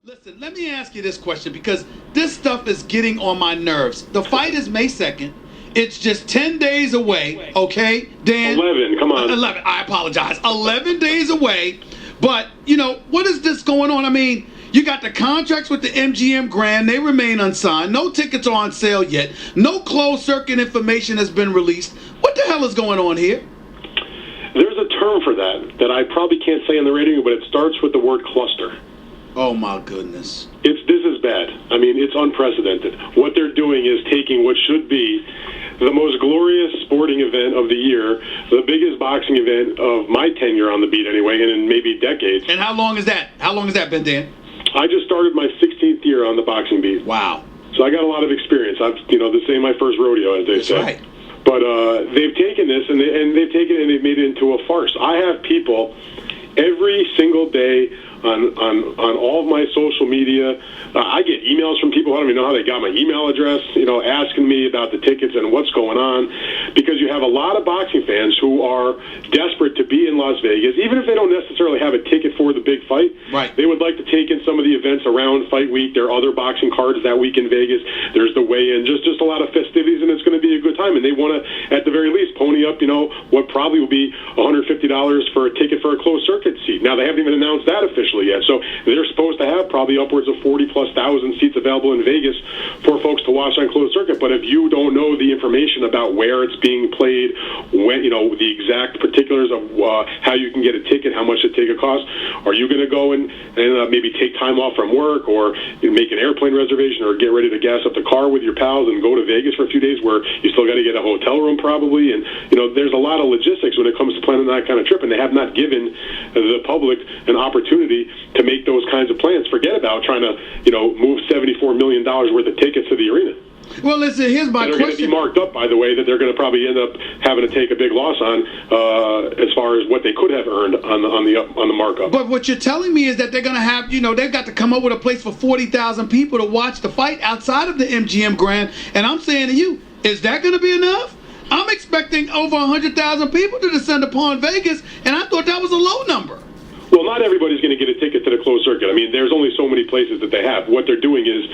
Listen, let me ask you this question because this stuff is getting on my nerves. The fight is May 2nd. It's just 10 days away, okay, Dan? 11, come on. 11, I apologize. 11 days away. But, what is this going on? I mean, you got the contracts with the MGM Grand. They remain unsigned. No tickets are on sale yet. No closed circuit information has been released. What the hell is going on here? There's a term for that I probably can't say on the radio, but it starts with the word cluster. Oh, my goodness. This is bad. I mean, it's unprecedented. What they're doing is taking what should be the most glorious sporting event of the year, the biggest boxing event of my tenure on the beat anyway, and in maybe decades. And how long is that? How long has that been, Dan? I just started my 16th year on the boxing beat. Wow. So I got a lot of experience. This ain't my first rodeo, as they say. That's right. But they've taken this, and they've taken it and they've made it into a farce. I have people every single day on all of my social media. I get emails from people. I don't even know how they got my email address, asking me about the tickets and what's going on, because you have a lot of boxing fans who are desperate to be in Las Vegas, even if they don't necessarily have a ticket for the big fight. Right. They would like to take in some of the events around fight week. There are other boxing cards that week in Vegas. There's the weigh-in, just a lot of festivities, and it's going to be a good time. And they want to, at the very least, pony up, what probably will be $150 for a ticket for a closed circuit seat. Now, they haven't even announced that officially yet. So they're supposed to have probably upwards of 40,000+ seats available in Vegas for folks to watch on closed circuit. But if you don't know the information about where it's being played, when the exact particulars of how you can get a ticket, how much the ticket costs, are you going to go and maybe take time off from work, or make an airplane reservation, or get ready to gas up the car with your pals and go to Vegas for a few days where you still got to get a hotel room probably? And there's a lot of logistics when it comes to planning that kind of trip, and they have not given the public an opportunity to make those kinds of plans. Forget about trying to move $74 million worth of tickets to the arena. Well, listen, here's my question. They're going to be marked up, by the way, that they're going to probably end up having to take a big loss on as far as what they could have earned on the markup. But what you're telling me is that they're going to have, they've got to come up with a place for 40,000 people to watch the fight outside of the MGM Grand. And I'm saying to you, is that going to be enough? I'm expecting over 100,000 people to descend upon Vegas, and I thought that was a low number. Well, not everybody's going to get a ticket to the closed circuit. I mean, there's only so many places that they have. What they're doing is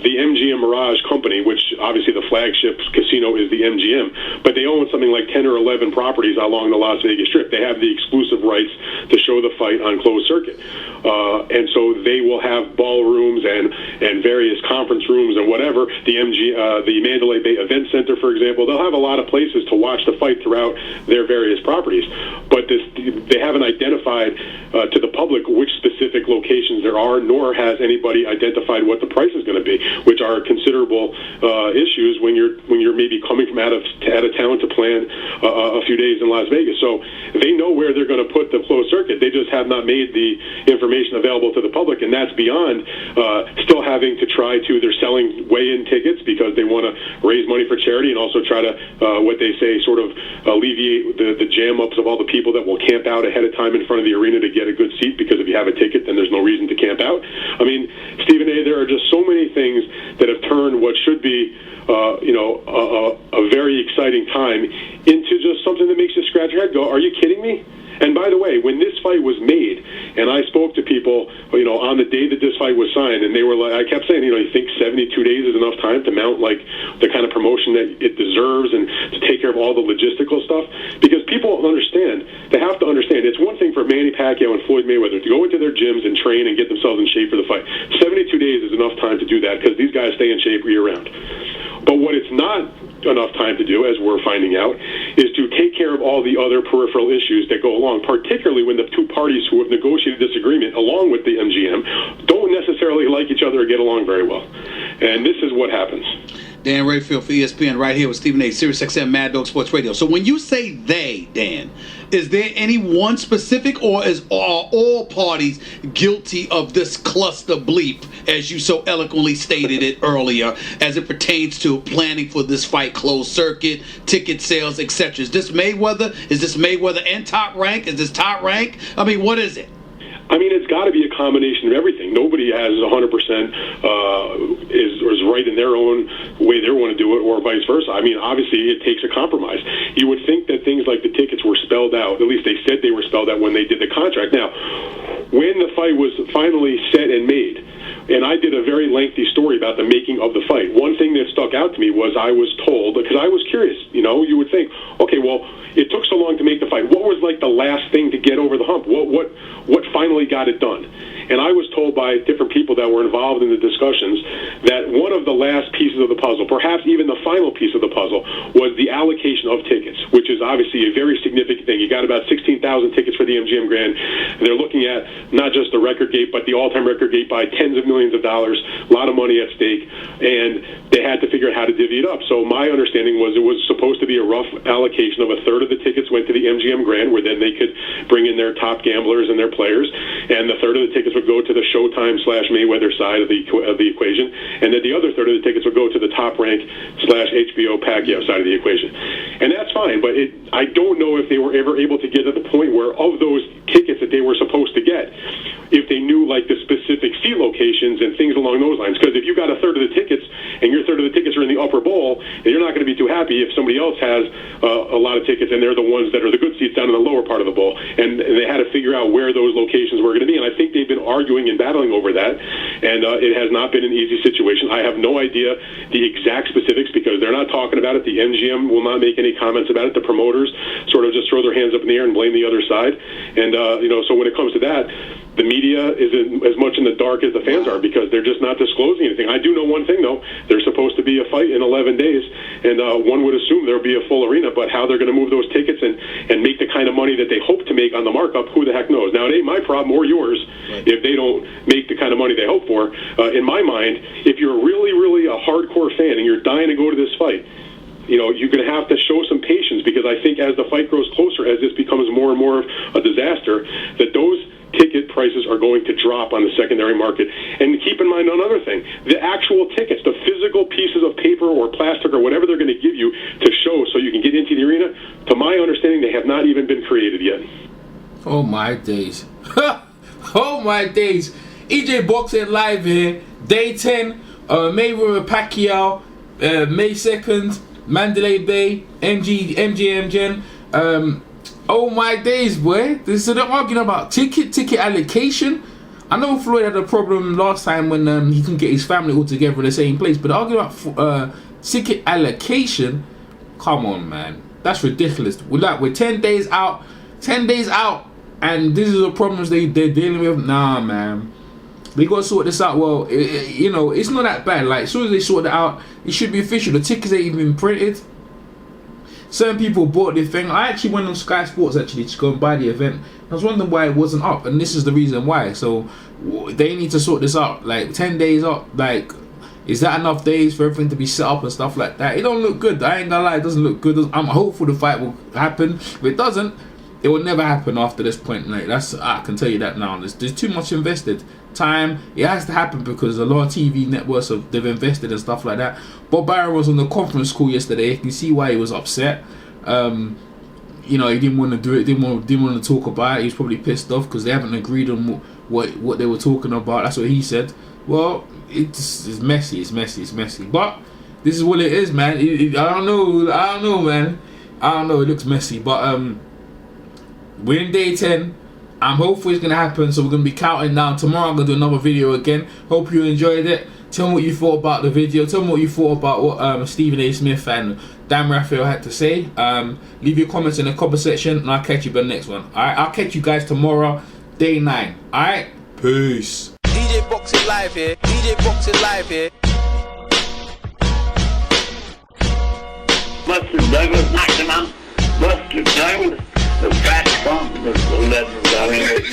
the MGM Mirage Company, which obviously the flagship casino is the MGM, but they own something like 10 or 11 properties along the Las Vegas Strip. They have the exclusive rights to show the fight on closed circuit. And so they will have ballrooms and various conference rooms and whatever. The Mandalay Bay Event Center, for example, they'll have a lot of places to watch the fight throughout their various properties. But they haven't identified to the public which specific locations there are, nor has anybody identified what the price is going to be, which are considerable issues when you're maybe coming from out of town to plan a few days in Las Vegas. So they know where they're going to put the closed circuit. They just have not made the information available to the public, and that's beyond still having to try to. They're selling weigh-in tickets because they want to raise money for charity and also try to what they say sort of alleviate the jam-ups of all the people that will camp out ahead of time in front of the arena to get a good seat, because if you have a ticket, then there's no reason to camp out. I mean, Stephen A., there are just so many things that have turned what should be a very exciting time into just something that makes you scratch your head, go, are you kidding me? And by the way, when this fight was made, and I spoke to people, on the day that this fight was signed, and they were like, I kept saying, you think 72 days is enough time to mount like the kind of promotion that it deserves and to take care of all the logistical stuff? Because people understand, they have to understand, it's one thing for Manny Pacquiao and Floyd Mayweather to go into their gyms and train and get themselves in shape for the fight. 72 days is enough time to do that because these guys stay in shape year-round. But what it's not enough time to do, as we're finding out, is to take care of all the other peripheral issues that go along, particularly when the two parties who have negotiated this agreement, along with the MGM, don't necessarily like each other or get along very well. And this is what happens. Dan Rayfield for ESPN, right here with Stephen A., Sirius XM Mad Dog Sports Radio. So when you say they, Dan, is there any one specific, or are all parties guilty of this cluster bleep, as you so eloquently stated it earlier, as it pertains to planning for this fight, closed circuit, ticket sales, etc.? Is this Mayweather? Is this Mayweather and Top Rank? Is this Top Rank? I mean, what is it? I mean, it's got to be a combination of everything. Nobody has 100% is right in their own way they want to do it, or vice versa. I mean, obviously, it takes a compromise. You would think that things like the tickets were spelled out. At least they said they were spelled out when they did the contract. Now, when the fight was finally set and made, and I did a very lengthy story about the making of the fight. One thing that stuck out to me was I was told, because I was curious, you would think, okay, well, it took so long to make the fight. What was like the last thing to get over the hump? What finally got it done? And I was told by different people that were involved in the discussions that one of the last pieces of the puzzle, perhaps even the final piece of the puzzle, was the allocation of tickets, which is obviously a very significant thing. You got about 16,000 tickets for the MGM Grand. They're looking at not just the record gate, but the all-time record gate by tens of millions of dollars, a lot of money at stake, and they had to figure out how to divvy it up. So my understanding was it was supposed to be a rough allocation of a third of the tickets went to the MGM Grand, where then they could bring in their top gamblers and their players, and the third of the tickets would go to the Showtime / Mayweather side of the equation, and then the other third of the tickets would go to the Top Rank / HBO Pacquiao side of the equation. And that's fine, but I don't know if they were ever able to get to the point where of those tickets that they were supposed to get, if they knew like the specific seat locations and things along those lines. Because if you got a third of the tickets and your third of the tickets are in the upper bowl, and you're not going to be too happy if somebody else has a lot of tickets and they're the ones that are the good seats down in the lower part of the bowl. And they had to figure out where those locations were going to be. And I think they've been arguing and battling over that, and it has not been an easy situation. I have no idea the exact specifics because they're not talking about it. The MGM will not make any comments about it. The promoters sort of just throw their hands up in the air and blame the other side. And so when it comes to that, the media is as much in the dark as the fans are because they're just not disclosing anything. I do know one thing, though. There's supposed to be a fight in 11 days, and one would assume there'll be a full arena, but how they're going to move those tickets and make the kind of money that they hope to make on the markup, who the heck knows? Now, it ain't my problem or yours if they don't make the kind of money they hope for. In my mind, if you're really, really a hardcore fan and you're dying to go to this fight, you're going to have to show some patience because I think as the fight grows closer, as this becomes more and more of a disaster, that those ticket prices are going to drop on the secondary market. And keep in mind another thing, the actual tickets, the physical pieces of paper or plastic or whatever they're going to give you to show so you can get into the arena, to my understanding, they have not even been created yet. Oh my days. Oh my days. EJ Boxing Live here, day 10, Mayweather Pacquiao, May 2nd, Mandalay Bay, MGM Gen. Oh my days, boy. So they're arguing about ticket allocation. I know Floyd had a problem last time when he couldn't get his family all together in the same place, but arguing about ticket allocation, come on, man. That's ridiculous. We're 10 days out, and this is the problems they're dealing with. Nah, man. They got to sort this out. Well, it's not that bad. Like, as soon as they sort it out, it should be official. The tickets ain't even been printed. Certain people bought the thing. I actually went on Sky Sports to go and buy the event. I was wondering why it wasn't up, and this is the reason why. So they need to sort this out. Like 10 days up. Like, is that enough days for everything to be set up and stuff like that? It don't look good. I ain't gonna lie, it doesn't look good. I'm hopeful the fight will happen. If it doesn't, it will never happen after this point. Like I can tell you that now. There's too much invested time. It has to happen because a lot of TV networks they've invested and stuff like that. Bob Barron was on the conference call yesterday. You can see why he was upset. He didn't want to do it. Didn't want to talk about it. He was probably pissed off because they haven't agreed on what they were talking about. That's what he said. Well, it's messy. It's messy. But this is what it is, man. I don't know, man. I don't know. It looks messy, but we're in day 10. I'm hopeful it's going to happen, so we're going to be counting down. Tomorrow I'm going to do another video again. Hope you enjoyed it. Tell me what you thought about the video. Tell me what you thought about what Stephen A. Smith and Dan Raphael had to say. Leave your comments in the comment section, and I'll catch you for the next one. Alright, I'll catch you guys tomorrow, day 9. Alright, peace. DJ Boxing Live here. DJ Boxing Live here. Buster Douglas knocked him out. Buster Douglas. The fat bump, the legend.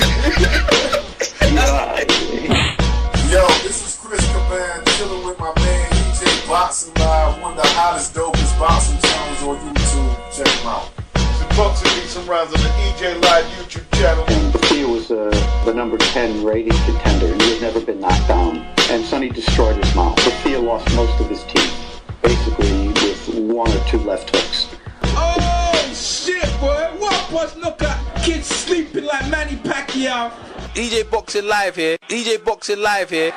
Yo, this is Chris Caban chilling with my man EJ Boxing Live, one of the hottest, dopest boxing channels on YouTube. Check him out. The boxing beat some rounds on the EJ Live YouTube channel. And he was the number 10 rating contender, and he had never been knocked down. And Sonny destroyed his mouth. Thea lost most of his teeth, basically with 1 or 2 left hooks. Oh shit, boy! What was look at kids sleeping like Manny Pacquiao? DJ Boxing Live here. DJ Boxing Live here.